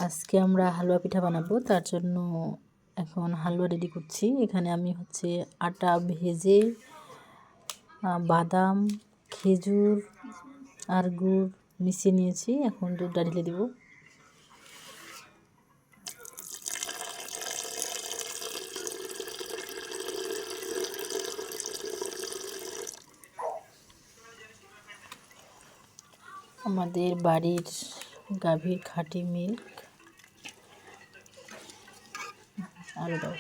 আজকে আমরা হালুয়া পিঠা বানাবো, তার জন্য এখন হালুয়া রেডি করছি। এখানে আমি আটা ভেজে বাদাম, খেজুর আর গুড় মিশিয়ে নিয়েছি। এখন দুধটা ঢেলে দেব। আমাদের বাড়ির গাভীর খাঁটি মিল্ক। আরও দাও।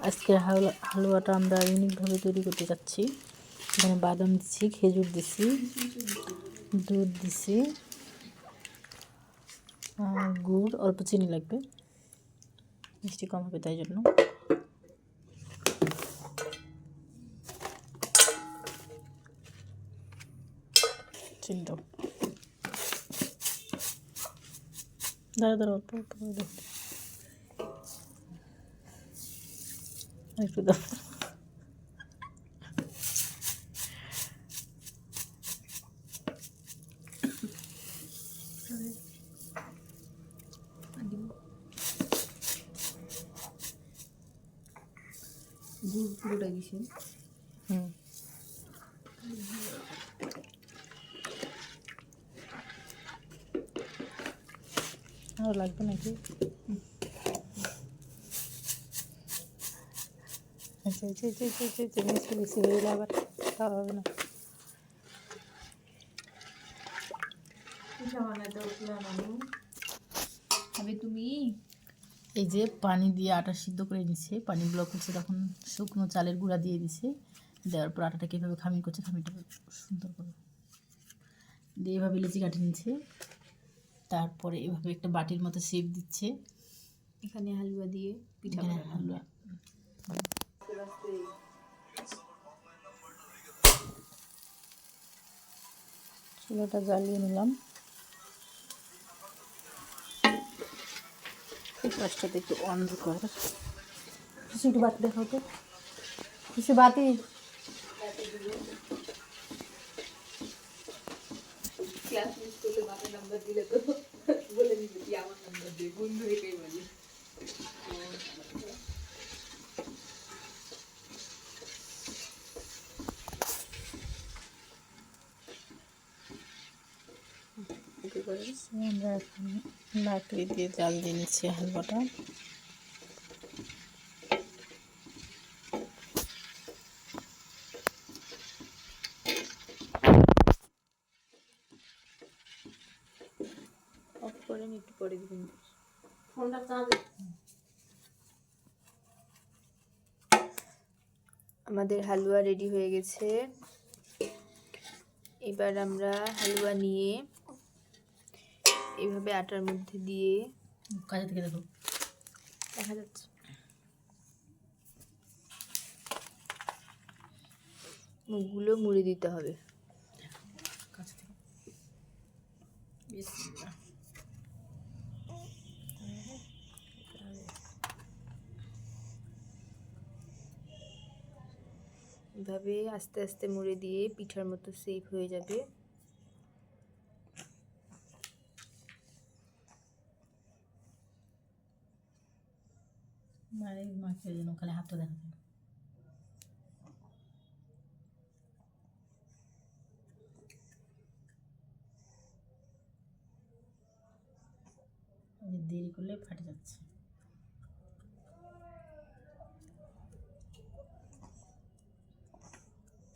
আজকে হালুয়াটা আমরা ইউনিকভাবে তৈরি করতে যাচ্ছি। এখানে বাদাম দিচ্ছি, খেজুর দিচ্ছি, দুধ দিচ্ছি, গুড়, অল্প চিনি লাগবে, মিষ্টি কম হবে তাই জন্য। চিনি দাও, দাঁড়া অল্প অল্প দাও, একটু দাও। গুড় পুরোটা দিছেন? আরও লাগবে নাকি? মিষ্টি বেশি হয়ে গেলে আবার খাওয়া হবে না। পিঠা বানাতে উঠলাম আমি। তুমি এই যে পানি দিয়ে আটা সিদ্ধ করে নিচ্ছে, পানি ব্লক হচ্ছে, তখন শুকনো চালের গুঁড়া দিয়ে দিছে। দেওয়ার পর আটাটাকে এভাবে খামির করছে, খামিরটা সুন্দর করে দিয়ে এভাবে লেচি কাটে নিচ্ছে। তারপরে এভাবে একটা বাটির মতো শেপ দিচ্ছে। এখানে হালুয়া দিয়ে পিঠা হালুয়া চুলাটা জ্বালিয়ে নিলাম। পাশটাতে একটু অন্ধকার। কিছু একটু বাতি দেখাও তো, কিছু বাতি। ক্লাস মিস করলে বাকি নাম্বার দিলে তো বলে দিবি কি আমার নাম্বার দিয়ে বন্ধু এটাই বলি। আমরা এখন লাকড়ি দিয়ে জাল দিয়ে নিচ্ছি হালুয়াটা। অফ করেন, একটু পরে দিবেন ফোনটা চার্জ। আমাদের হালুয়া রেডি হয়ে গেছে। এবার আমরা হালুয়া নিয়ে এইভাবে আটার মধ্যে দিয়ে, কাছে থেকে দেখো, দেখা যাচ্ছে, মুখগুলো মুড়ে দিতে হবে। কাছে থেকে বিসমিল্লাহ। এভাবে আস্তে আস্তে মুড়ে দিয়ে পিঠার মতো সেফ হয়ে যাবে। মাকে যেন খালি হাতটা দেখাবে। দেরি করলে ফাটে যাচ্ছে।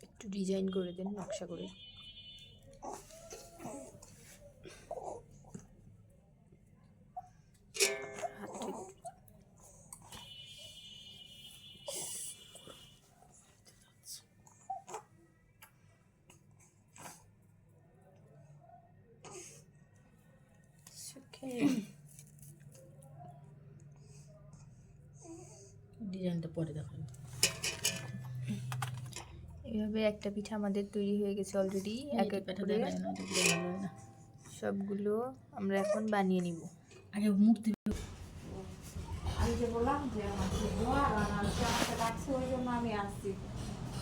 একটু ডিজাইন করে দেন, নকশা করে। ডিজাইনটা পরে দেখাবে। এভাবে এইভাবে একটা পিঠা আমাদের তৈরি হয়ে গেছে অলরেডি। এক এক পেটা করে দেখায় না, এটা দিলে ভালো হয় না। সবগুলো আমরা এখন বানিয়ে নিব। আগে মূর্তি আমি যে বললাম যে আমার যে দোয়া আর সে আমাকে ডাকছে ওই জন্য আমি আসছি।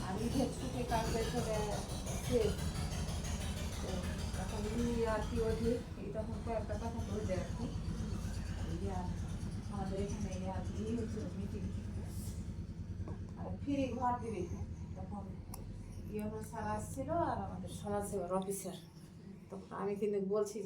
আর ঈদের ছুটি কাল বেতরে শেষ। তো তখন আর কি অধিক এই তখন কয়েকটা কথা বলে দেয় আর কি। আমাদের এখানে আর কি হচ্ছিল মিটিং, আর ফ্রি ঘর দিবে তখন ইউনো স্যার আসছিল আর আমাদের সমাজসেবার অফিসার। তখন আমি কিন্তু বলছি যে